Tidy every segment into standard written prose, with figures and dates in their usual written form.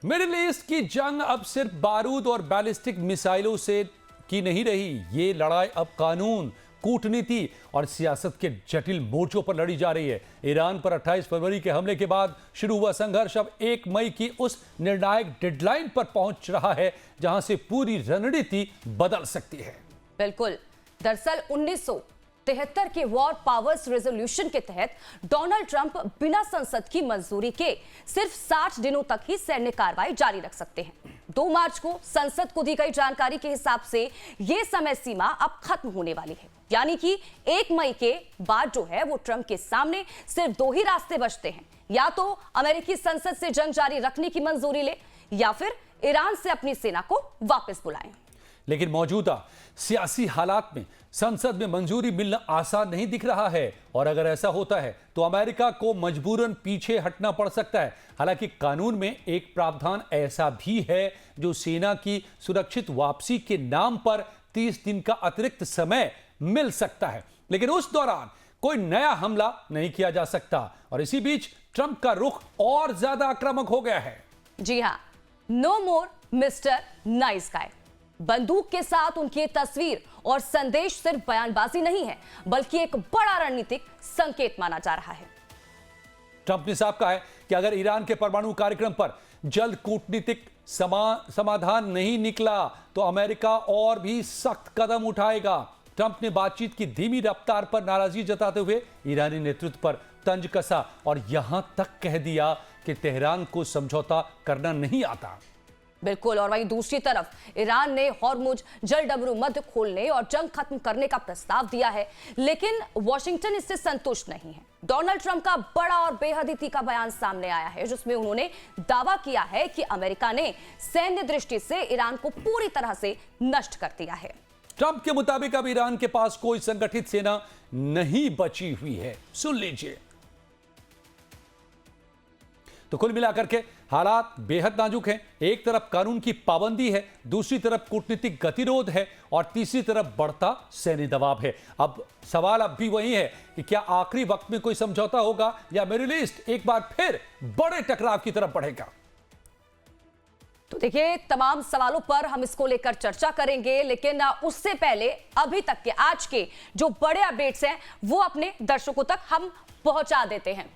Middle east की जंग अब सिर्फ बारूद और बैलिस्टिक मिसाइलों से की नहीं रही। ये लड़ाई अब कानून, कूटनीति और सियासत के जटिल मोर्चों पर लड़ी जा रही है। ईरान पर 28 फरवरी के हमले के बाद शुरू हुआ संघर्ष अब 1 मई की उस निर्णायक डेडलाइन पर पहुंच रहा है जहां से पूरी रणनीति बदल सकती है। बिल्कुल, दरअसल 1973 के वॉर पावर्स रेजोल्यूशन के तहत डोनाल्ड ट्रंप बिना संसद की मंजूरी के सिर्फ 60 दिनों तक ही सैन्य कार्रवाई जारी रख सकते हैं। 2 मार्च को संसद को दी गई जानकारी के हिसाब से यह समय सीमा अब खत्म होने वाली है, यानी कि 1 मई के बाद जो है वो ट्रंप के सामने सिर्फ 2 ही रास्ते बचते हैं। या तो अमेरिकी संसद से जंग जारी रखने की मंजूरी ले या फिर ईरान से अपनी सेना को वापस बुलाएं। लेकिन मौजूदा सियासी हालात में संसद में मंजूरी मिलना आसान नहीं दिख रहा है और अगर ऐसा होता है तो अमेरिका को मजबूरन पीछे हटना पड़ सकता है। हालांकि कानून में एक प्रावधान ऐसा भी है जो सेना की सुरक्षित वापसी के नाम पर 30 दिन का अतिरिक्त समय मिल सकता है, लेकिन उस दौरान कोई नया हमला नहीं किया जा सकता। और इसी बीच ट्रंप का रुख और ज्यादा आक्रामक हो गया है। जी हां, नो मोर मिस्टर नाइस गाय। बंदूक के साथ उनकी ये तस्वीर और संदेश सिर्फ बयानबाजी नहीं है, बल्कि एक बड़ा रणनीतिक संकेत माना जा रहा है। ट्रंप ने साफ कहा है कि अगर ईरान के परमाणु कार्यक्रम पर जल्द कूटनीतिक समाधान नहीं निकला तो अमेरिका और भी सख्त कदम उठाएगा। ट्रंप ने बातचीत की धीमी रफ्तार पर नाराजगी जताते हुए ईरानी नेतृत्व पर तंज कसा और यहां तक कह दिया कि तेहरान को समझौता करना नहीं आता। बिल्कुल, और वहीं दूसरी तरफ ईरान ने हॉर्मुज जलडमरू मध्य खोलने और जंग खत्म करने का प्रस्ताव दिया है, लेकिन वॉशिंगटन इससे संतुष्ट नहीं है। डोनाल्ड ट्रंप का बड़ा और बेहद ही तीखा बयान सामने आया है जिसमें उन्होंने दावा किया है कि अमेरिका ने सैन्य दृष्टि से ईरान को पूरी तरह से नष्ट कर दिया है। ट्रंप के मुताबिक अब ईरान के पास कोई संगठित सेना नहीं बची हुई है। सुन लीजिए। तो कुल मिलाकर के हालात बेहद नाजुक हैं। एक तरफ कानून की पाबंदी है, दूसरी तरफ कूटनीतिक गतिरोध है और तीसरी तरफ बढ़ता सैन्य दबाव है। अब सवाल अब भी वही है कि क्या आखिरी वक्त में कोई समझौता होगा या मिडिल ईस्ट एक बार फिर बड़े टकराव की तरफ बढ़ेगा। तो देखिए, तमाम सवालों पर हम इसको लेकर चर्चा करेंगे, लेकिन उससे पहले अभी तक के आज के जो बड़े अपडेट्स हैं वो अपने दर्शकों तक हम पहुंचा देते हैं।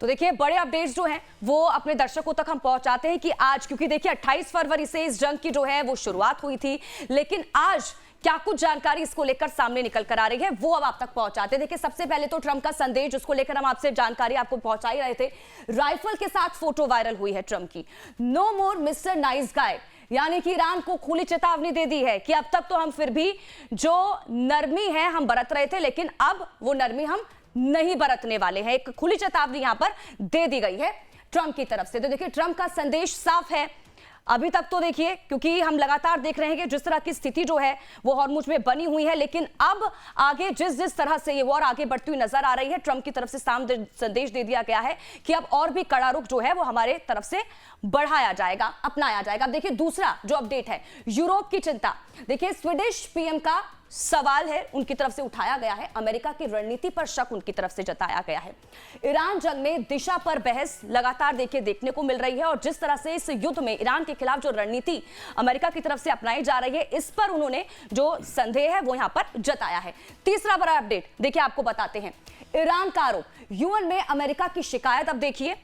तो देखिए, बड़े अपडेट्स जो हैं वो अपने दर्शकों तक हम पहुंचाते हैं कि आज, क्योंकि देखिए 28 फरवरी से इस जंग की जो है वो शुरुआत हुई थी, लेकिन आज क्या कुछ जानकारी इसको लेकर सामने निकल कर आ रही है वो अब आप तक पहुंचाते हैं। देखिए, सबसे पहले तो ट्रंप का संदेश जिसको लेकर हम आपसे जानकारी आपको पहुंचा ही रहे थे, राइफल के साथ फोटो वायरल हुई है ट्रंप की। नो मोर मिस्टर नाइस गाय, यानी कि ईरान को खुली चेतावनी दे दी है कि अब तक तो हम फिर भी जो नरमी है हम बरत रहे थे, लेकिन अब वो नरमी हम नहीं बरतने वाले हैं। एक खुली चेतावनी यहां पर दे दी गई है ट्रंप की तरफ से। तो देखिए, ट्रंप का संदेश साफ है। अभी तक तो देखिए, क्योंकि हम लगातार देख रहे हैं कि जिस तरह की स्थिति जो है वो हॉर्मुज में बनी हुई है, लेकिन अब आगे जिस तरह से ये वॉर आगे बढ़ती हुई नजर आ रही है, ट्रंप की तरफ से संदेश दे दिया गया है कि अब और भी कड़ा रुख जो है वो हमारे तरफ से बढ़ाया जाएगा, अपनाया जाएगा। अब देखिए, दूसरा जो अपडेट है, यूरोप की चिंता। देखिए, स्वीडिश पीएम का सवाल है उनकी तरफ से उठाया गया है, अमेरिका की रणनीति पर शक उनकी तरफ से जताया गया है। ईरान जंग में दिशा पर बहस लगातार देखने को मिल रही है और जिस तरह से इस युद्ध में ईरान के खिलाफ जो रणनीति अमेरिका की तरफ से अपनाई जा रही है, इस पर उन्होंने जो संदेह है वो यहां पर जताया है। तीसरा बड़ा अपडेट देखिए, आपको बताते हैं, ईरान का आरोप, यूएन में अमेरिका की शिकायत अब देखिए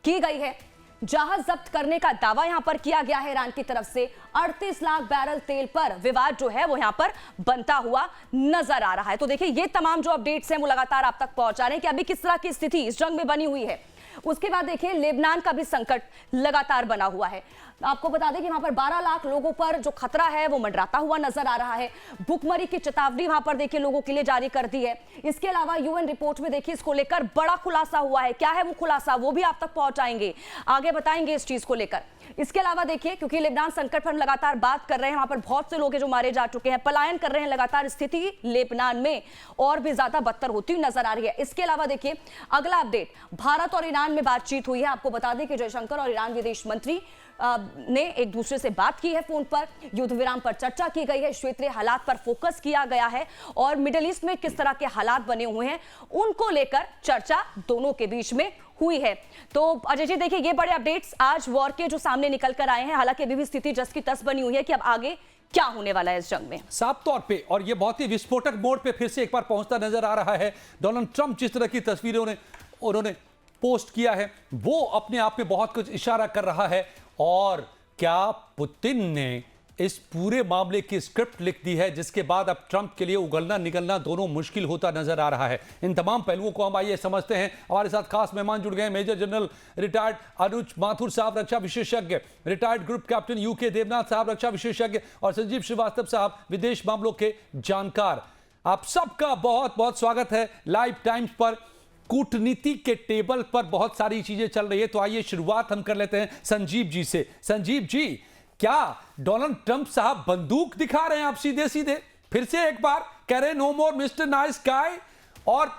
की गई है। जहाज जब्त करने का दावा यहां पर किया गया है ईरान की तरफ से। 38 लाख बैरल तेल पर विवाद जो है वो यहां पर बनता हुआ नजर आ रहा है। तो देखिए, ये तमाम जो अपडेट्स हैं वो लगातार आप तक पहुंचा रहे हैं कि अभी किस तरह की स्थिति इस जंग में बनी हुई है। उसके बाद देखिए, लेबनान का भी संकट लगातार बना हुआ है। आपको बता दें कि वहां पर 12 लाख लोगों पर जो खतरा है वो मंडराता हुआ नजर आ रहा है। भूखमरी की चेतावनी वहां पर देखिए लोगों के लिए जारी कर दी है। इसके अलावा यूएन रिपोर्ट में देखिए इसको लेकर बड़ा खुलासा हुआ है। क्या है वो खुलासा, वो भी आप तक पहुंचाएंगे, आगे बताएंगे इस चीज को लेकर। इसके अलावा देखिए, क्योंकि लेबनान संकट पर हम लगातार बात कर रहे हैं, वहां पर बहुत से लोग जो मारे जा चुके हैं, पलायन कर रहे हैं, लगातार स्थिति लेबनान में और भी ज्यादा बदतर होती हुई नजर आ रही है। इसके अलावा देखिए, अगला अपडेट, भारत और ईरान ईरान में बातचीत हुई है। आपको बता दें कि जयशंकर और ईरान विदेश मंत्री ने एक दूसरे से बात की है फोन पर, युद्ध विराम पर चर्चा की गई है, क्षेत्रीय हालात पर फोकस किया गया है और मिडिल ईस्ट में किस तरह के हालात बने हुए हैं उनको लेकर चर्चा दोनों के बीच में हुई है। तो अजय जी देखिए, ये बड़े अपडेट्स आज वॉर के जो सामने निकल कर आए हैं। हालांकि अभी भी स्थिति जस की तस बनी हुई है कि अब आगे क्या होने वाला है इस जंग में। साफ तौर पे, और ये बहुत ही विस्फोटक मोड पे फिर से एक बार पहुंचता नजर आ रहा है। डोनाल्ड ट्रंप जिस तरह की तस्वीरें उन्होंने पोस्ट किया है वो अपने आप में बहुत कुछ इशारा कर रहा है। और क्या पुतिन ने इस पूरे मामले की स्क्रिप्ट लिख दी है जिसके बाद अब ट्रंप के लिए उगलना निकलना दोनों मुश्किल होता नजर आ रहा है। इन तमाम पहलुओं को हम आइए समझते हैं। हमारे साथ खास मेहमान जुड़ गए हैं, major general retired Anuj Mathur साहब, रक्षा विशेषज्ञ, retired group captain UK Devnath साहब, रक्षा विशेषज्ञ, और संजीव श्रीवास्तव साहब, विदेश मामलों के जानकार। आप सबका बहुत बहुत स्वागत है लाइव टाइम्स पर। कूटनीति के टेबल पर बहुत सारी चीजें चल रही है, तो आइए शुरुआत हम कर लेते हैं संजीव जी से। संजीव जी, क्या डोनाल्ड ट्रंप साहब बंदूक दिखा रहे हैं आप सीधे सीधे? फिर से एक बार कह रहे हैं नो मोर मिस्टर नाइस गाय, और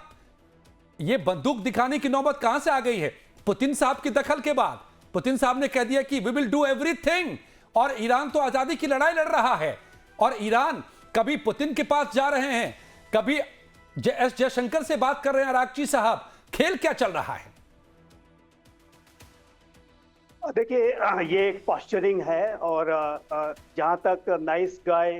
ये बंदूक दिखाने की नौबत कहां से आ गई है? पुतिन साहब की दखल के बाद पुतिन साहब ने कह दिया कि वी विल डू एवरीथिंग, और ईरान तो आजादी की लड़ाई लड़ रहा है। और ईरान कभी पुतिन के पास जा रहे हैं, कभी एस जयशंकर से बात कर रहे हैं। अरागची साहब, खेल क्या चल रहा है? देखिए, ये एक पॉस्चरिंग है, और जहाँ तक नाइस गाय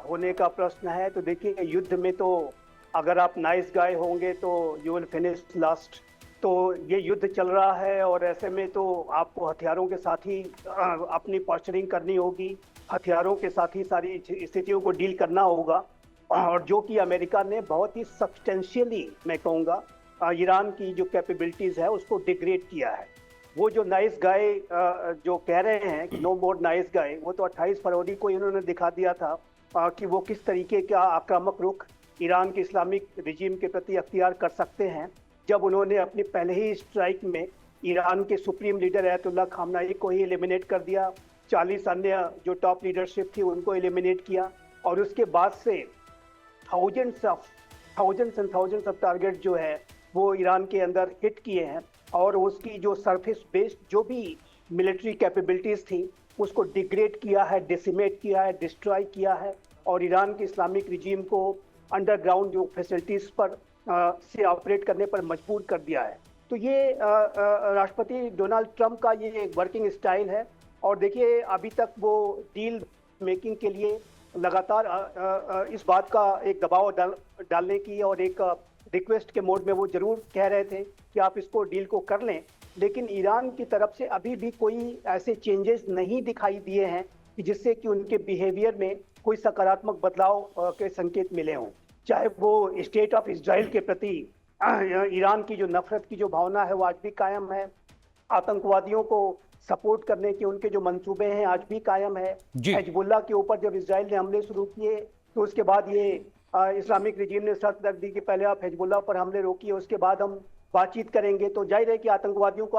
होने का प्रश्न है, तो देखिए युद्ध में तो अगर आप नाइस गाय होंगे तो यू विल फिनिश लास्ट। तो ये युद्ध चल रहा है और ऐसे में तो आपको हथियारों के साथ ही अपनी पॉस्चरिंग करनी होगी, हथियारों के साथ ही सारी स्थितियों को डील करना होगा। और जो कि अमेरिका ने बहुत ही सब्सटेंशियली, मैं कहूँगा, ईरान की जो कैपेबिलिटीज़ है उसको डिग्रेड किया है। वो जो नाइस गाय जो कह रहे हैं कि नो मोर नाइस गाय, वो तो 28 फरवरी को इन्होंने दिखा दिया था कि वो किस तरीके का आक्रामक रुख ईरान के इस्लामिक रिजीम के प्रति अख्तियार कर सकते हैं, जब उन्होंने अपनी पहले ही स्ट्राइक में ईरान के सुप्रीम लीडर अयतुल्ला खामनाई को ही एलिमिनेट कर दिया, 40 अन्य जो टॉप लीडरशिप थी उनको एलिमिनेट किया, और उसके बाद से थाउजेंड्स एंड ऑफ टारगेट जो है वो ईरान के अंदर हिट किए हैं, और उसकी जो सरफेस बेस्ड जो भी मिलिट्री कैपेबिलिटीज़ थी उसको डिग्रेड किया है, डिसिमेट किया है, डिस्ट्रॉय किया है, और ईरान के इस्लामिक रिजीम को अंडरग्राउंड जो फैसिलिटीज़ पर से ऑपरेट करने पर मजबूर कर दिया है। तो ये राष्ट्रपति डोनाल्ड ट्रंप का ये एक वर्किंग स्टाइल है। और देखिए, अभी तक वो डील मेकिंग के लिए लगातार इस बात का एक दबाव डालने की और एक रिक्वेस्ट के मोड में वो जरूर कह रहे थे कि आप इसको डील को कर लें, लेकिन ईरान की तरफ से अभी भी कोई ऐसे चेंजेस नहीं दिखाई दिए हैं कि जिससे कि उनके बिहेवियर में कोई सकारात्मक बदलाव के संकेत मिले हों। चाहे वो स्टेट ऑफ इजराइल के प्रति ईरान की जो नफरत की जो भावना है वो आज भी कायम है, आतंकवादियों को सपोर्ट करने के उनके जो मंसूबे हैं आज भी कायम है। हिजबुल्लाह के ऊपर जब इजराइल ने हमले शुरू किए तो उसके बाद ये इस्लामिक रिजीम ने शर्त रख दी कि पहले आप हिजबुल्लाह पर हमले रोकिए, उसके बाद हम बातचीत करेंगे। तो जाहिर है कि आतंकवादियों को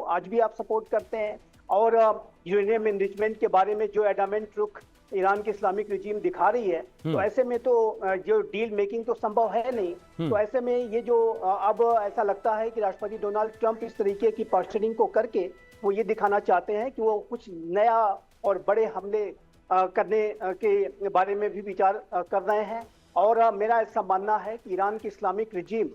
आज भी आप सपोर्ट करते हैं। और यूरेनियम एनरिचमेंट के बारे में जो एडामेंट रुख ईरान की इस्लामिक रिजीम दिखा रही है, तो ऐसे में तो जो डील मेकिंग तो संभव है नहीं। तो ऐसे में ये जो अब ऐसा लगता है कि राष्ट्रपति डोनाल्ड ट्रंप इस तरीके की पॉस्चरिंग को करके वो ये दिखाना चाहते हैं कि वो कुछ नया और बड़े हमले करने के बारे में भी विचार कर रहे हैं। और मेरा ऐसा मानना है कि ईरान की इस्लामिक रिजीम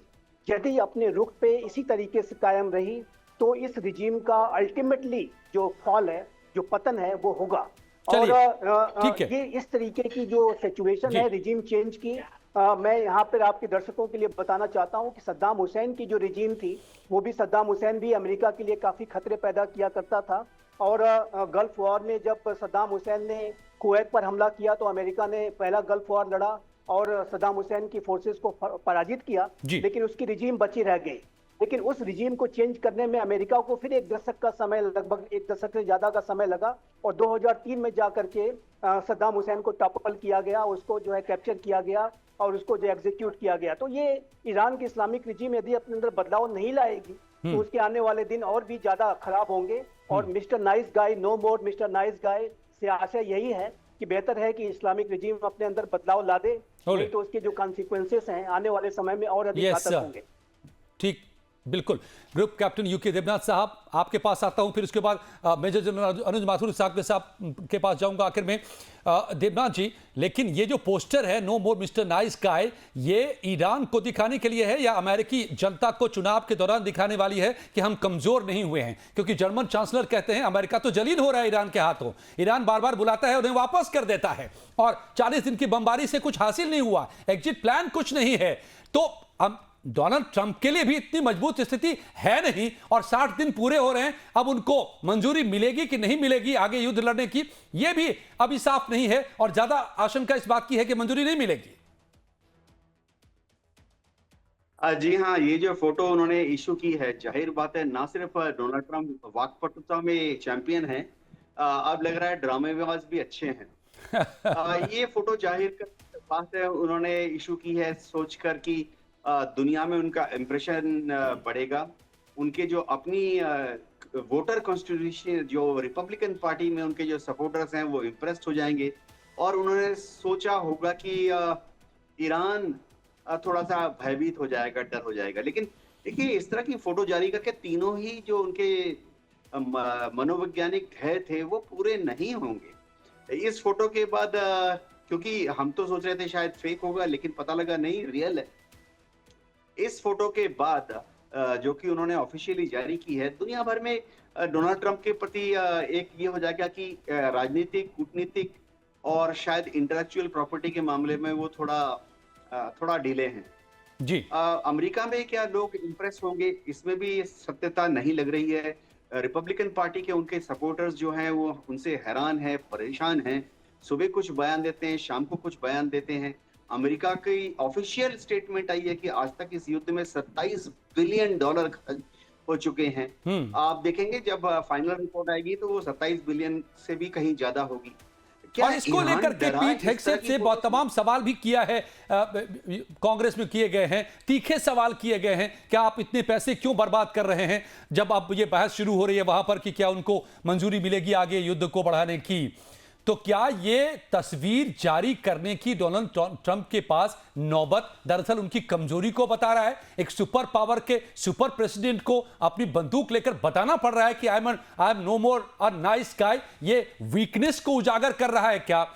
यदि अपने रुख पे इसी तरीके से कायम रही तो इस रिजीम का अल्टीमेटली जो फॉल है, जो पतन है, वो होगा। और ये इस तरीके की जो सिचुएशन है रिजीम चेंज की, मैं यहाँ पर आपके दर्शकों के लिए बताना चाहता हूँ कि सद्दाम हुसैन की जो रिजीम थी, वो भी सद्दाम हुसैन भी अमेरिका के लिए काफ़ी खतरे पैदा किया करता था। और गल्फ वॉर में जब सद्दाम हुसैन ने कुवैत पर हमला किया तो अमेरिका ने पहला गल्फ वॉर लड़ा और सद्दाम हुसैन की फोर्सेस को पराजित किया, लेकिन उसकी रिजीम बची रह गई। लेकिन उस रिजीम को चेंज करने में अमेरिका को फिर एक दशक का समय, लगभग एक दशक से ज्यादा का समय लगा, और 2003 में जाकर के सद्दाम हुसैन को टॉपल किया गया, उसको जो है कैप्चर किया गया और उसको जो एग्जीक्यूट किया गया। तो ये ईरान की इस्लामिक रिजीम यदि अपने अंदर बदलाव नहीं लाएगी तो उसके आने वाले दिन और भी ज्यादा खराब होंगे। और मिस्टर नाइस गाय, नो मोर मिस्टर नाइस गाय से आशय यही है कि बेहतर है कि इस्लामिक रिजीम अपने अंदर बदलाव ला दे, नहीं तो उसके जो कॉन्सिक्वेंसेस हैं आने वाले समय में और अधिक घातक होंगे। ठीक बिल्कुल। ग्रुप कैप्टन यूके देवनाथ साहब, आपके पास आता हूं, फिर उसके बाद मेजर जनरल अनुज माथुर साहब के पास जाऊंगा आखिर में। देवनाथ जी, लेकिन ये जो पोस्टर है नो मोर मिस्टर नाइस गाय, ये ईरान को दिखाने के लिए है या अमेरिकी जनता को चुनाव के दौरान दिखाने वाली है कि हम कमजोर नहीं हुए हैं? क्योंकि जर्मन चांसलर कहते हैं अमेरिका तो जलील हो रहा है ईरान के हाथों, ईरान बार बार बुलाता है उन्हें वापस कर देता है, और 40 दिन की बमबारी से कुछ हासिल नहीं हुआ, एग्जिट प्लान कुछ नहीं है। तो डोनाल्ड ट्रंप के लिए भी इतनी मजबूत स्थिति है नहीं, और 60 दिन पूरे हो रहे हैं, अब उनको मंजूरी मिलेगी कि नहीं मिलेगी आगे युद्ध लड़ने की, यह भी अभी साफ नहीं है, और ज्यादा आशंका इस बात की है कि मंजूरी नहीं मिलेगी। जी हाँ, ये जो फोटो उन्होंने इशू की है, जाहिर बात है ना सिर्फ डोनाल्ड ट्रंप वाकपटुता में चैंपियन है, अब लग रहा है ड्रामेबाज भी अच्छे हैं। ये फोटो जाहिर कर बात है उन्होंने इशू की है सोचकर कि दुनिया में उनका इम्प्रेशन बढ़ेगा, उनके जो अपनी वोटर कॉन्स्टिट्यूशन जो रिपब्लिकन पार्टी में उनके जो सपोर्टर्स हैं वो इम्प्रेस्ड हो जाएंगे, और उन्होंने सोचा होगा कि ईरान थोड़ा सा भयभीत हो जाएगा, डर हो जाएगा। लेकिन देखिए, इस तरह की फोटो जारी करके तीनों ही जो उनके मनोवैज्ञानिक ध्येय थे वो पूरे नहीं होंगे। इस फोटो के बाद क्योंकि हम तो सोच रहे थे शायद फेक होगा, लेकिन पता लगा नहीं, रियल है। इस फोटो के बाद जो कि उन्होंने ऑफिशियली जारी की है, दुनिया भर में डोनाल्ड ट्रंप के प्रति एक ये हो जाएगा कि राजनीतिक, कूटनीतिक और शायद इंटेलेक्चुअल प्रॉपर्टी के मामले में वो थोड़ा डिले हैं जी। अमेरिका में क्या लोग इंप्रेस होंगे, इसमें भी सत्यता नहीं लग रही है। रिपब्लिकन पार्टी के उनके सपोर्टर्स जो हैं वो उनसे हैरान हैं, परेशान हैं, सुबह कुछ बयान देते हैं, शाम को कुछ बयान देते हैं। अमेरिका की ऑफिशियल स्टेटमेंट आई है कि आज तक इस युद्ध में $27 बिलियन खर्च हो चुके हैं। आप देखेंगे जब फाइनल रिपोर्ट आएगी तो वो 27 बिलियन से भी कहीं ज्यादा होगी। और इसको लेकर के पीट हेगसेथ से बहुत तमाम सवाल भी किया है, कांग्रेस में किए गए हैं, तीखे सवाल किए गए हैं, क्या आप इतने पैसे क्यों बर्बाद कर रहे हैं, जब अब ये बहस शुरू हो रही है वहां पर कि क्या उनको मंजूरी मिलेगी आगे युद्ध को बढ़ाने की। तो क्या ये तस्वीर जारी करने की डोनाल्ड ट्रंप के पास नौबत दरअसल उनकी कमजोरी को बता रहा है? एक सुपर पावर के सुपर प्रेसिडेंट को अपनी बंदूक लेकर बताना पड़ रहा है कि I am no more a nice guy, ये वीकनेस को उजागर कर रहा है क्या?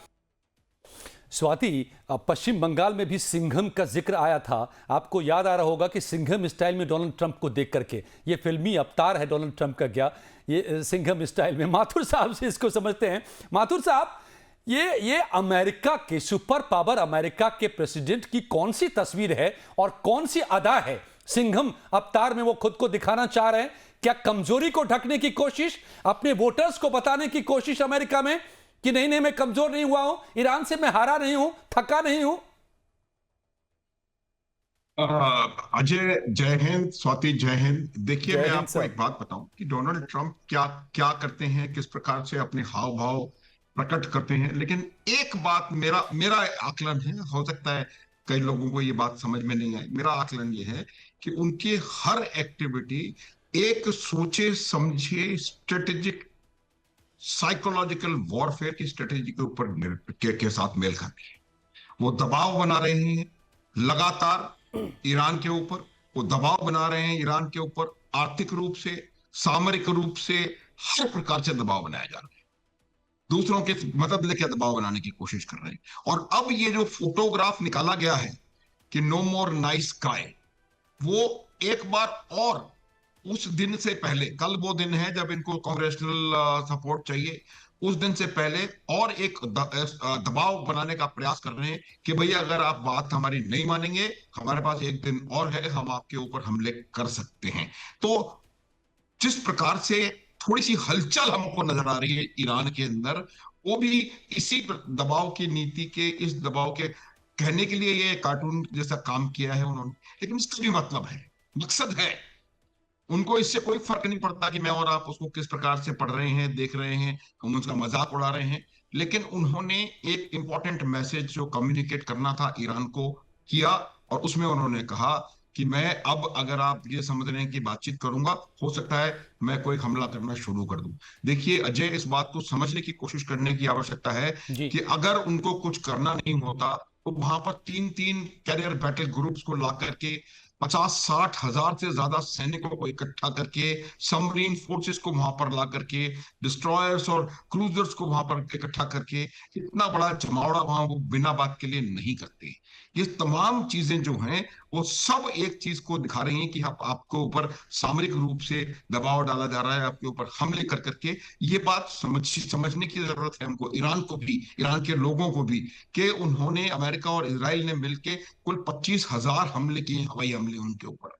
स्वाति, पश्चिम बंगाल में भी सिंघम का जिक्र आया था, आपको याद आ रहा होगा कि सिंघम स्टाइल में डोनाल्ड ट्रंप को देख करके, ये फिल्मी अवतार है डोनाल्ड ट्रंप का क्या, ये सिंघम स्टाइल में। माथुर साहब से इसको समझते हैं। माथुर साहब, ये अमेरिका के सुपर पावर, अमेरिका के प्रेसिडेंट की कौन सी तस्वीर है और कौन सी अदा है? सिंघम अवतार में वो खुद को दिखाना चाह रहे हैं क्या? कमजोरी को ढकने की कोशिश, अपने वोटर्स को बताने की कोशिश अमेरिका में कि नहीं नहीं मैं कमजोर नहीं हुआ हूं, ईरान से मैं हारा नहीं हूं, थका नहीं हूं? अजय जय हिंद, स्वाति जय हिंद। देखिए, मैं आपको एक बात बताऊं कि डोनाल्ड ट्रंप क्या क्या करते हैं, किस प्रकार से अपने हाव भाव प्रकट करते हैं, लेकिन एक बात मेरा आकलन है, हो सकता है कई लोगों को ये बात समझ में नहीं आई, मेरा आकलन ये है कि उनकी हर एक्टिविटी एक सोचे समझे स्ट्रेटेजिक साइकोलॉजिकल वॉरफेयर की स्ट्रेटेजी के ऊपर के साथ मेल खाती है। वो दबाव बना रहे हैं लगातार ईरान के ऊपर, वो दबाव बना रहे हैं ईरान के ऊपर, आर्थिक रूप से, सामरिक रूप से, हर प्रकार से दबाव बनाया जा रहा है, दूसरों के मदद लेकर दबाव बनाने की कोशिश कर रहे हैं। और अब ये जो फोटोग्राफ निकाला गया है कि नो मोर नाइस गाय, वो एक बार और उस दिन से पहले, कल वो दिन है जब इनको कांग्रेसनल सपोर्ट चाहिए, उस दिन से पहले और एक दबाव बनाने का प्रयास कर रहे हैं कि भैया अगर आप बात हमारी नहीं मानेंगे, हमारे पास एक दिन और है, हम आपके ऊपर हमले कर सकते हैं। तो जिस प्रकार से थोड़ी सी हलचल हमको नजर आ रही है ईरान के अंदर, वो भी इसी दबाव की नीति के, इस दबाव के कहने के लिए ये कार्टून जैसा काम किया है उन्होंने। लेकिन इसका भी मतलब है, मकसद है, उनको इससे कोई फर्क नहीं पड़ता कि मैं और आप उसको किस प्रकार से पढ़ रहे हैं, देख रहे हैं, हम उसका मजाक उड़ा रहे हैं। लेकिन उन्होंने एक इंपॉर्टेंट मैसेज जो कम्युनिकेट करना था ईरान को किया, और उसमें उन्होंने कहा कि मैं अब अगर आप ये समझ रहे हैं कि बातचीत करूंगा, हो सकता है मैं कोई हमला करना शुरू कर दूं। देखिए अजय, इस बात को समझने की कोशिश करने की आवश्यकता है कि अगर उनको कुछ करना नहीं होता तो वहां पर 3-3 कैरियर बैटल ग्रुप्स को ला करके 50-60 हजार से ज्यादा सैनिकों को इकट्ठा करके, सबमरीन फोर्सेस को वहां पर ला करके, डिस्ट्रॉयर्स और क्रूजर्स को वहां पर इकट्ठा करके, इतना बड़ा जमावड़ा वहां वो बिना बात के लिए नहीं करते। ये तमाम चीजें जो हैं वो सब एक चीज को दिखा रही हैं कि आपको ऊपर सामरिक रूप से दबाव डाला जा रहा है, आपके ऊपर हमले कर करके। ये बात समझने की जरूरत है हमको, ईरान को भी, ईरान के लोगों को भी, कि उन्होंने, अमेरिका और इजराइल ने मिलकर कुल 25,000 हमले किए, हवाई हमले उनके ऊपर।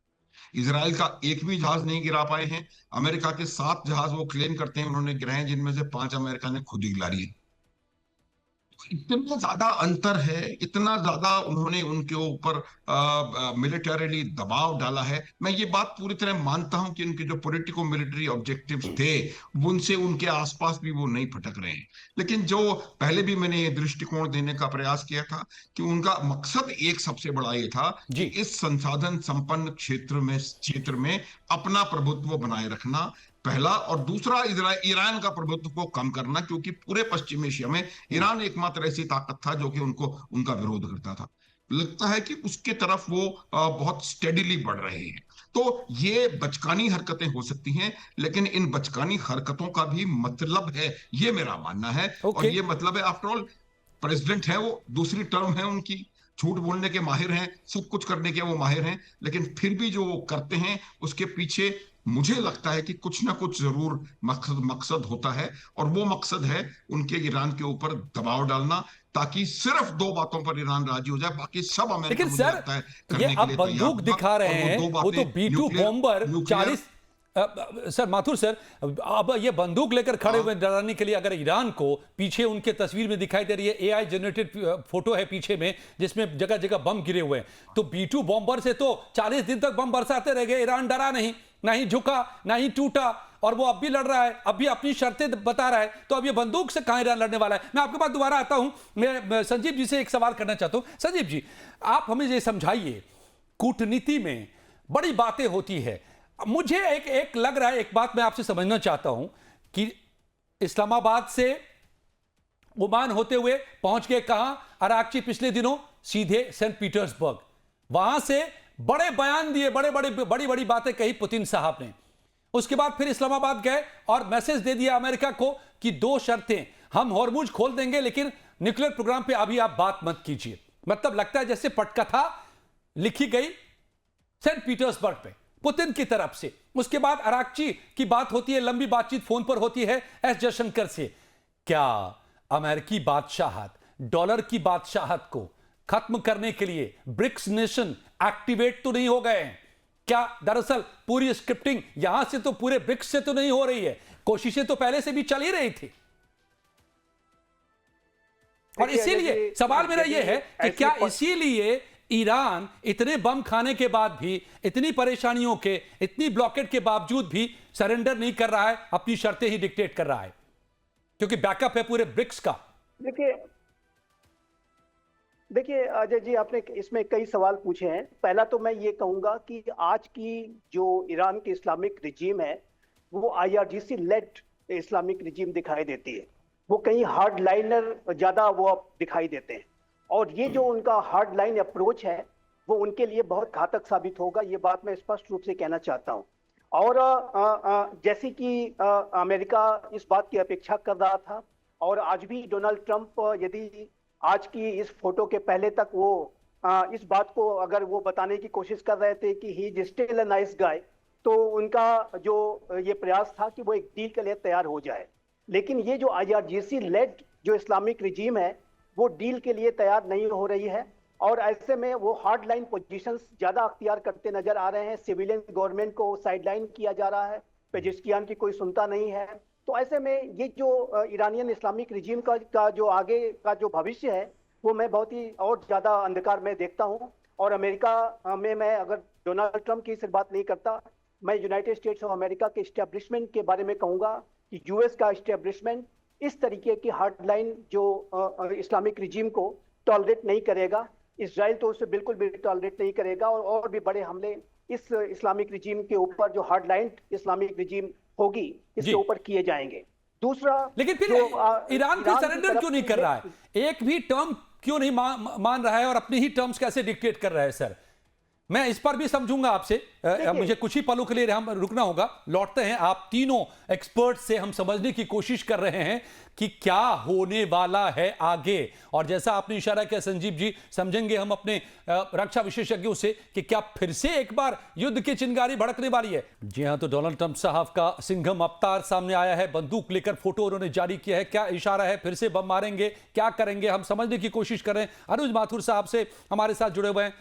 इजराइल का एक भी जहाज नहीं गिरा पाए हैं। अमेरिका के 7 जहाज वो क्लेम करते हैं उन्होंने गिराए, जिनमें से 5 अमेरिका ने खुद ही गिरा लिए। इतना ज्यादा अंतर है, इतना ज्यादा उन्होंने उनके ऊपर मिलिटरीली दबाव डाला है। मैं ये बात पूरी तरह मानता हूं कि उनके जो पॉलिटिको मिलिट्री ऑब्जेक्टिव्स थे उनसे उनके आसपास भी वो नहीं भटक रहे हैं। लेकिन जो पहले भी मैंने ये दृष्टिकोण देने का प्रयास किया था कि उनका मकसद एक सबसे बड़ा ये था कि इस संसाधन संपन्न क्षेत्र में अपना प्रभुत्व बनाए रखना, पहला, और दूसरा ईरान का प्रभुत्व को कम करना, क्योंकि पूरे पश्चिम एशिया में ईरान एकमात्र ऐसी ताकत था जो कि उनका विरोध करता था। लगता है कि उसके तरफ वो बहुत स्टेडीली बढ़ रहे हैं। तो ये बचकानी हरकतें हो सकती हैं, लेकिन इन बचकानी हरकतों का भी मतलब है, ये मेरा मानना है। और ये मतलब है, आफ्टर ऑल प्रेसिडेंट है, वो दूसरी टर्म है उनकी, झूठ बोलने के माहिर हैं, सब कुछ करने के वो माहिर हैं, लेकिन फिर भी जो वो करते हैं उसके पीछे मुझे लगता है कि कुछ ना कुछ जरूर मकसद होता है। और वो मकसद है उनके ईरान के ऊपर दबाव डालना, ताकि सिर्फ 2 बातों पर ईरान राजी हो जाए, बाकी सब अमेरिका, लेकिन मुझे सर, लगता है ये अब बंदूक दिखा रहे हैं, वो तो B2 bomber 40। Sir Mathur sir, अब ये बंदूक लेकर खड़े हुए डराने के लिए, अगर ईरान को पीछे उनके तस्वीर में दिखाई दे रही है AI जनरेटेड फोटो है पीछे में, जिसमें जगह जगह बम गिरे हुए हैं, तो B2 बॉम्बर से तो 40 दिन तक बम बरसाते रह गए। ईरान डरा नहीं, ना ही झुका, ना ही टूटा, और वो अब भी लड़ रहा है, अब भी अपनी शर्तें बता रहा है। तो अब ये बंदूक से कहां ईरान लड़ने वाला है? मैं आपके पास दोबारा आता हूं। मैं संजीव जी से एक सवाल करना चाहता हूं। संजीव जी, आप हमें ये समझाइए, कूटनीति में बड़ी बातें होती है, मुझे एक लग रहा है, एक बात मैं आपसे समझना चाहता हूं कि इस्लामाबाद से ओमान होते हुए पहुंच गए कहां? अराक्ची पिछले दिनों सीधे सेंट पीटर्सबर्ग, वहां से बड़े बयान दिए, बड़ी बड़ी बातें कही पुतिन साहब ने। उसके बाद फिर इस्लामाबाद गए और मैसेज दे दिया अमेरिका को कि 2 शर्तें, हम हॉर्मुज खोल देंगे लेकिन न्यूक्लियर प्रोग्राम पे अभी आप बात मत कीजिए। मतलब लगता है जैसे पटकथा लिखी गई सेंट पीटर्सबर्ग पे पुतिन की तरफ से। उसके बाद अराक्ची की बात होती है, लंबी बातचीत फोन पर होती है एस जयशंकर से। क्या अमेरिकी बादशाहत, डॉलर की बादशाहत को खत्म करने के लिए ब्रिक्स नेशन एक्टिवेट तो नहीं हो गए हैं? क्या दरअसल पूरी स्क्रिप्टिंग यहां से तो पूरे ब्रिक्स से तो नहीं हो रही है? कोशिशें तो पहले से भी चल ही रही थी। और इसीलिए सवाल मेरा यह है कि क्या इसीलिए ईरान इतने बम खाने के बाद भी, इतनी परेशानियों के, इतनी ब्लॉकेट के बावजूद भी सरेंडर नहीं कर रहा है, अपनी शर्तें ही डिक्टेट कर रहा है, क्योंकि बैकअप है पूरे ब्रिक्स का? देखिए अजय जी, आपने इसमें कई सवाल पूछे हैं। पहला तो मैं ये कहूंगा कि आज की जो ईरान की इस्लामिक रिजीम है वो IRGC लेड इस्लामिक रिजीम दिखाई देती है। वो कहीं हार्ड लाइनर ज्यादा वो दिखाई देते हैं, और ये जो उनका हार्ड लाइन अप्रोच है वो उनके लिए बहुत घातक साबित होगा, ये बात मैं स्पष्ट रूप से कहना चाहता हूँ। और जैसे कि अमेरिका इस बात की अपेक्षा कर रहा था, और आज भी डोनाल्ड ट्रंप यदि आज की इस फोटो के पहले तक वो इस बात को अगर वो बताने की कोशिश कर रहे थे कि he is still a nice गाय, तो उनका जो ये प्रयास था कि वो एक डील के लिए तैयार हो जाए। लेकिन ये जो IRGC लेड जो इस्लामिक रिजीम है वो डील के लिए तैयार नहीं हो रही है, और ऐसे में वो हार्ड लाइन पोजिशंस ज्यादा अख्तियार करते नजर आ रहे हैं। सिविलियन गवर्नमेंट को साइडलाइन किया जा रहा है, पेजिशकियान की कोई सुनता नहीं है। तो ऐसे में ये जो ईरानियन इस्लामिक रिजीम का जो आगे का जो भविष्य है वो मैं बहुत ही और ज्यादा अंधकार में देखता हूँ। और अमेरिका में मैं अगर डोनाल्ड ट्रंप की सिर्फ बात नहीं करता, मैं यूनाइटेड स्टेट्स ऑफ अमेरिका के इस्टेब्लिशमेंट के बारे में कहूंगा कि US का इस्टेब्लिशमेंट इस तरीके की हार्डलाइन जो इस्लामिक रिजीम को टॉलरेट नहीं करेगा। इजराइल तो उसे बिल्कुल भी टॉलरेट नहीं करेगा, और भी बड़े हमले इस इस्लामिक रिजीम के ऊपर जो हार्डलाइन इस्लामिक रिजीम होगी इसके ऊपर किए जाएंगे। दूसरा, लेकिन फिर ईरान को सरेंडर क्यों नहीं कर रहा है? एक भी टर्म क्यों नहीं मान रहा है और अपनी ही टर्म्स कैसे डिक्टेट कर रहा है? सर, मैं इस पर भी समझूंगा आपसे, मुझे कुछ ही पलों के लिए हम रुकना होगा, लौटते हैं। आप तीनों एक्सपर्ट से हम समझने की कोशिश कर रहे हैं कि क्या होने वाला है आगे, और जैसा आपने इशारा किया संजीव जी, समझेंगे हम अपने रक्षा विशेषज्ञों से कि क्या फिर से एक बार युद्ध की चिंगारी भड़कने वाली है। जी हां, तो डोनाल्ड ट्रंप साहब का सिंघम अवतार सामने आया है, बंदूक लेकर फोटो उन्होंने जारी किया है। क्या इशारा है, फिर से बम मारेंगे, क्या करेंगे, हम समझने की कोशिश कर रहे हैं। अनुज माथुर साहब से हमारे साथ जुड़े हुए हैं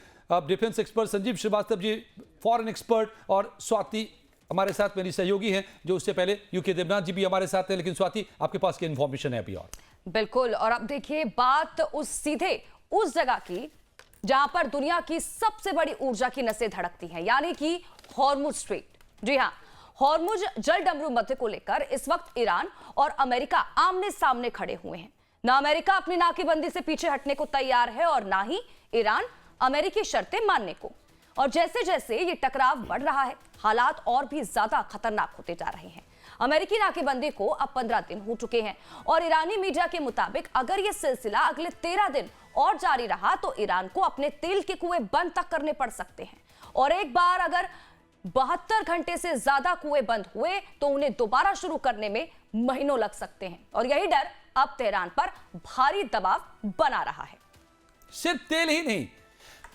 defence expert Sanjeev Srivastava ji, foreign expert, और स्वाति हमारे साथ मेरी सहयोगी हैं, जो उससे पहले यूके देवनाथ जी भी हमारे साथ हैं। लेकिन स्वाति, आपके पास क्या इंफॉर्मेशन है अभी? और बिल्कुल, और अब देखिए बात सीधे उस जगह की जहां पर दुनिया की सबसे बड़ी ऊर्जा की नसें धड़कती हैं, यानी कि हॉर्मुज स्ट्रेट। जी हां, हॉर्मुज जल डमरू मध्य को लेकर इस वक्त ईरान और अमेरिका आमने सामने खड़े हुए हैं। ना अमेरिका अपनी नाकेबंदी से पीछे हटने को तैयार है और ना ही ईरान अमेरिकी शर्तें मानने को। और जैसे जैसे ये टकराव बढ़ रहा है, हालात और भी ज्यादा खतरनाक होते जा रहे हैं। अमेरिकी नाकेबंदी को अब 15 दिन हो चुके हैं और ईरानी मीडिया के मुताबिक अगर ये सिलसिला अगले 13 दिन और जारी रहा तो ईरान को अपने तेल के कुएं बंद तक करने पड़ सकते हैं। और एक बार अगर 72 घंटे से ज्यादा कुएं बंद हुए तो उन्हें दोबारा शुरू करने में महीनों लग सकते हैं। और यही डर अब तेहरान पर भारी दबाव बना रहा है। सिर्फ तेल ही नहीं,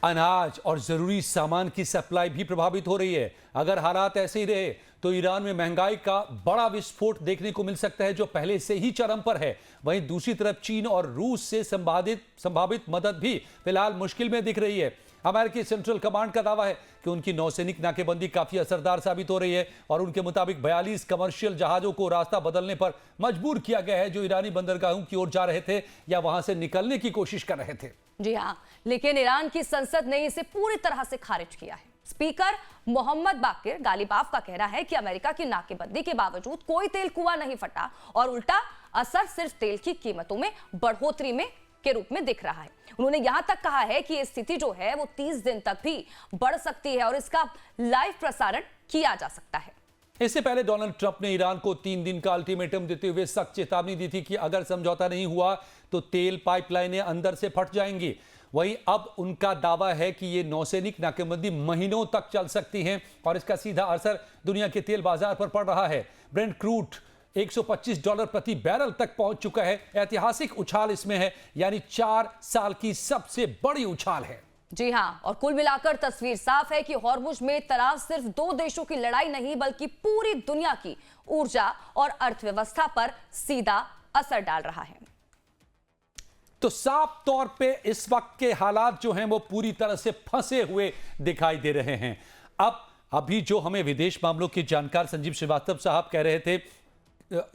अनाज और जरूरी सामान की सप्लाई भी प्रभावित हो रही है। अगर हालात ऐसे ही रहे तो ईरान में महंगाई का बड़ा विस्फोट देखने को मिल सकता है, जो पहले से ही चरम पर है। वहीं दूसरी तरफ चीन और रूस से संभावित मदद भी फिलहाल मुश्किल में दिख रही है। अमेरिकी सेंट्रल कमांड का दावा है कि उनकी नौसैनिक नाकेबंदी काफी असरदार साबित हो रही है और उनके मुताबिक 42 कमर्शियल जहाजों को रास्ता बदलने पर मजबूर किया गया है, जो ईरानी बंदरगाहों की ओर जा रहे थे या वहां से निकलने की कोशिश कर रहे थे। जी हां, लेकिन ईरान की संसद ने इसे पूरी तरह से खारिज किया है। स्पीकर मोहम्मद बाकिर गालिबाफ का कहना है कि अमेरिका की नाकेबंदी के बावजूद कोई तेल कुआं नहीं फटा और उल्टा असर सिर्फ तेल की कीमतों में बढ़ोतरी में के रूप में दिख रहा है। उन्होंने यहां तक कहा है कि ये स्थिति जो है वो 30 दिन तक भी बढ़ सकती है और इसका लाइव प्रसारण किया जा सकता है। इससे पहले डोनाल्ड ट्रंप ने ईरान को 3 दिन का अल्टीमेटम देते हुए सख्त चेतावनी दी थी कि अगर समझौता नहीं हुआ तो तेल पाइपलाइनें अंदर से फट जाएंगी। वहीं अब उनका दावा है कि ये नौसैनिक नाकेबंदी महीनों तक चल सकती है और इसका सीधा असर दुनिया के तेल बाजार पर पड़ रहा है। ब्रेंट क्रूड $125 प्रति बैरल तक पहुंच चुका है। ऐतिहासिक उछाल इसमें है, यानी 4 साल की सबसे बड़ी उछाल है। जी हां, और कुल मिलाकर तस्वीर साफ है कि हॉर्मुज में तनाव सिर्फ 2 देशों की लड़ाई नहीं बल्कि पूरी दुनिया की ऊर्जा और अर्थव्यवस्था पर सीधा असर डाल रहा है। तो साफ तौर पे इस वक्त के हालात जो हैं वो पूरी तरह से फंसे हुए दिखाई दे रहे हैं। अभी जो हमें विदेश मामलों के जानकार संजीव श्रीवास्तव साहब कह रहे थे,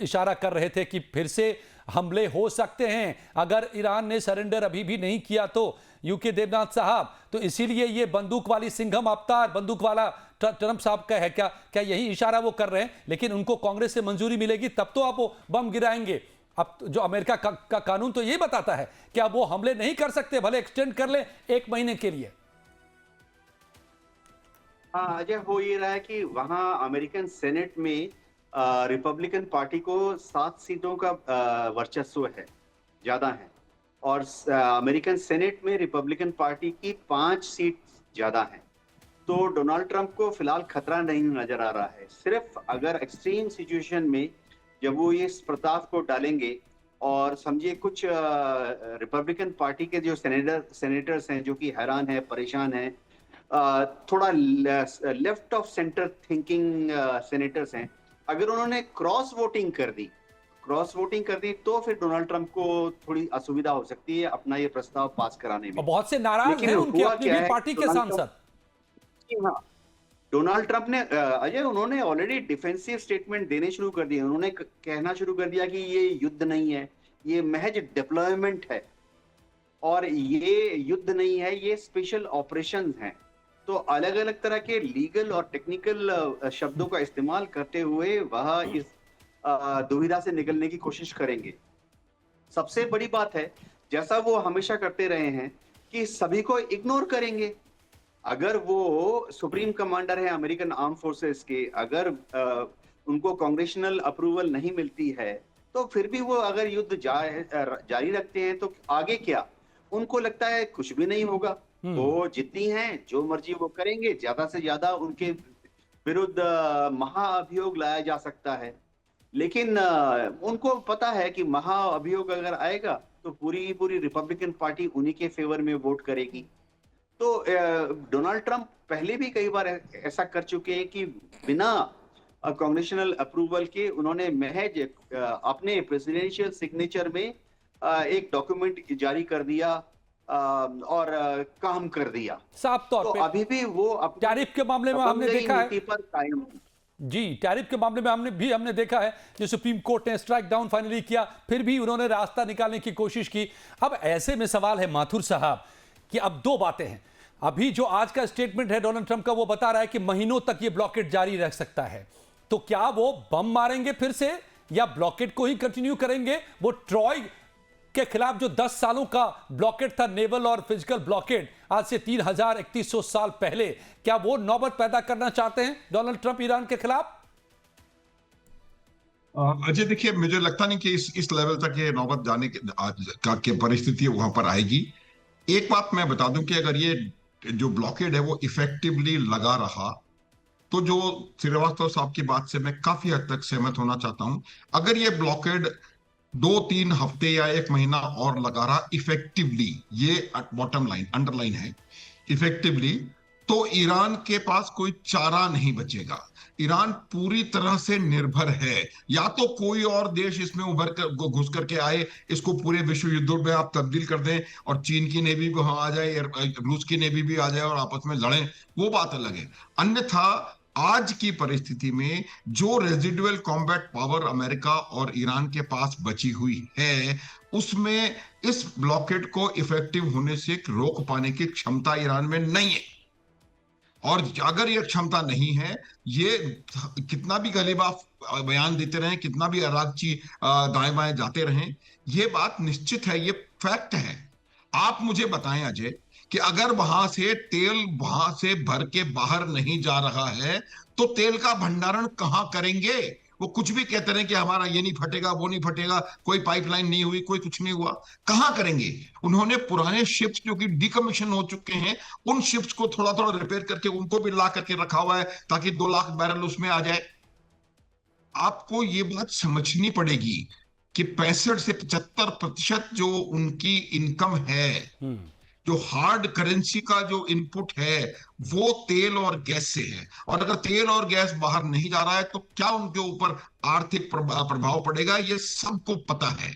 इशारा कर रहे थे कि फिर से हमले हो सकते हैं अगर ईरान ने सरेंडर अभी भी नहीं किया तो। यूके देवनाथ साहब, तो इसीलिए ये बंदूक वाली सिंघम अवतार, बंदूक वाला ट्रंप साहब का है, क्या यही इशारा वो कर रहे हैं? लेकिन उनको कांग्रेस से मंजूरी मिलेगी तब तो आप वो बम गिराएंगे। अब जो अमेरिका का कानून तो ये बताता है कि अब वो हमले नहीं कर सकते, भले एक्सटेंड कर ले 1 महीने के लिए। हाँ अजय, हो ये रहा है कि वहां अमेरिकन सेनेट में रिपब्लिकन पार्टी को 7 सीटों का वर्चस्व है, ज्यादा है, और अमेरिकन सेनेट में रिपब्लिकन पार्टी की 5 सीट ज्यादा है। तो डोनाल्ड ट्रंप को फिलहाल खतरा नहीं नजर आ रहा है। सिर्फ अगर एक्सट्रीम सिचुएशन में जब वो ये प्रस्ताव को डालेंगे और समझिए कुछ रिपब्लिकन पार्टी के जो सेनेटर्स हैं जो कि हैरान है, परेशान है, थोड़ा left of centre thinking senators हैं, अगर उन्होंने क्रॉस वोटिंग कर दी तो फिर डोनाल्ड ट्रंप को थोड़ी असुविधा हो सकती है अपना ये प्रस्ताव पास कराने में। बहुत से नाराज हैं उनकी अपनी भी पार्टी के सांसद। हाँ, डोनाल्ड ट्रंप ने अजय, उन्होंने ऑलरेडी डिफेंसिव स्टेटमेंट देने शुरू कर दिए। उन्होंने कहना शुरू कर दिया कि ये युद्ध नहीं है, ये महज डिप्लॉयमेंट है और ये युद्ध नहीं है, ये स्पेशल ऑपरेशंस हैं। तो अलग अलग तरह के लीगल और टेक्निकल शब्दों का इस्तेमाल करते हुए वह इस दुविधा से निकलने की कोशिश करेंगे। सबसे बड़ी बात है, जैसा वो हमेशा करते रहे हैं, कि सभी को इग्नोर करेंगे। अगर वो सुप्रीम कमांडर है अमेरिकन आर्म फोर्सेस के, अगर उनको कांग्रेशनल अप्रूवल नहीं मिलती है तो फिर भी वो अगर युद्ध जारी रखते हैं तो आगे क्या, उनको लगता है कुछ भी नहीं होगा। वो जितनी हैं, जो मर्जी वो करेंगे, ज्यादा से ज्यादा उनके विरुद्ध महाअभियोग लाया जा सकता है। लेकिन उनको पता है कि महाअभियोग अगर आएगा तो पूरी पूरी रिपब्लिकन पार्टी उन्हीं के फेवर में वोट करेगी। तो डोनाल्ड ट्रंप पहले भी कई बार ऐसा कर चुके हैं कि बिना कांग्रेशनल अप्रूवल के उन्होंने महज अपने प्रेसिडेंशियल सिग्नेचर में एक डॉक्यूमेंट जारी कर दिया और काम कर दिया। साफ तौर तो पे अभी भी वो टैरिफ के मामले में हमने देखा है पर कायम। जी, टैरिफ के मामले में हमने देखा है जो सुप्रीम कोर्ट ने स्ट्राइक डाउन फाइनली किया, फिर भी उन्होंने रास्ता निकालने की कोशिश की। अब ऐसे में सवाल है माथुर साहब कि अब दो बातें हैं। अभी जो आज का स्टेटमेंट है डोनाल्ड ट्रंप का, वो बता रहा है कि महीनों तक ये ब्लॉकेट जारी रह सकता है। तो क्या वो बम मारेंगे फिर से या ब्लॉकेट को ही कंटिन्यू करेंगे? वो ट्रॉय के खिलाफ जो 10 सालों का ब्लॉकेट था, नेवल और फिजिकल ब्लॉकेट, आज से 3100 साल पहले, क्या वो नौबत पैदा करना चाहते हैं डोनाल्ड ट्रंप ईरान के खिलाफ? अजय देखिए, मुझे लगता नहीं कि इस लेवल तक ये नौबत जाने के परिस्थिति वहां पर आएगी। एक बात मैं बता दूं कि अगर ये जो ब्लॉकेड है वो इफेक्टिवली लगा रहा, तो जो श्रीवास्तव साहब की बात से मैं काफी हद तक सहमत होना चाहता हूं। अगर ये ब्लॉकेड 2-3 हफ्ते या 1 महीना और लगा रहा इफेक्टिवली, ये बॉटम लाइन अंडरलाइन है, इफेक्टिवली, तो ईरान के पास कोई चारा नहीं बचेगा। ईरान पूरी तरह से निर्भर है, या तो कोई और देश इसमें उभर कर घुस करके आए, इसको पूरे विश्व युद्ध में आप तब्दील कर दें और चीन की नेवी भी वहां आ जाए, रूस की नेवी भी आ जाए और आपस में लड़ें, वो बात अलग है। अन्यथा आज की परिस्थिति में जो रेजिडुअल कॉम्बैट पावर अमेरिका और ईरान के पास बची हुई है, उसमें इस ब्लॉकेड को इफेक्टिव होने से रोक पाने की क्षमता ईरान में नहीं है। और अगर यह क्षमता नहीं है, ये कितना भी गलीबा बयान देते रहें, कितना भी अरागची दाएं बाएं जाते रहें, ये बात निश्चित है, ये फैक्ट है। आप मुझे बताएं अजय कि अगर वहां से तेल वहां से भर के बाहर नहीं जा रहा है तो तेल का भंडारण कहां करेंगे? वो कुछ भी कहते रहे कि हमारा ये नहीं फटेगा, वो नहीं फटेगा, कोई पाइपलाइन नहीं हुई, कोई कुछ नहीं हुआ, कहां करेंगे? उन्होंने पुराने शिप्स जो कि डिकमीशन हो चुके हैं, उन शिप्स को थोड़ा थोड़ा रिपेयर करके उनको भी ला करके रखा हुआ है ताकि 2 लाख बैरल उसमें आ जाए। आपको ये बात समझनी पड़ेगी कि 65 से 75% जो उनकी इनकम है, जो हार्ड करेंसी का जो इनपुट है, वो तेल और गैस से है। और अगर तेल और गैस बाहर नहीं जा रहा है तो क्या उनके ऊपर आर्थिक प्रभाव पड़ेगा, ये सबको पता है।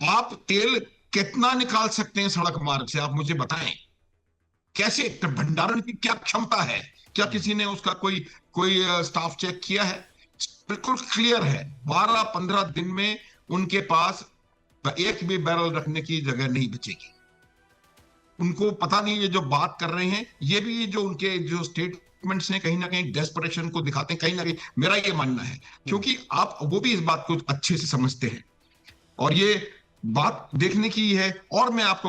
आप तेल कितना निकाल सकते हैं सड़क मार्ग से, आप मुझे बताएं। कैसे भंडारण की क्या क्षमता है? क्या किसी ने उसका कोई स्टाफ चेक किया है? बिल्कुल क्लियर है, 12-15 दिन में उनके पास एक भी बैरल रखने की जगह नहीं बचेगी। उनको पता नहीं, ये जो बात कर रहे हैं, ये भी जो उनके जो स्टेटमेंट्स हैं, कहीं ना कहीं डेस्परेशन को दिखाते हैं, कहीं ना कहीं मेरा ये मानना है, क्योंकि आप वो भी इस बात को अच्छे से समझते हैं और ये बात देखने की है। और मैं आपको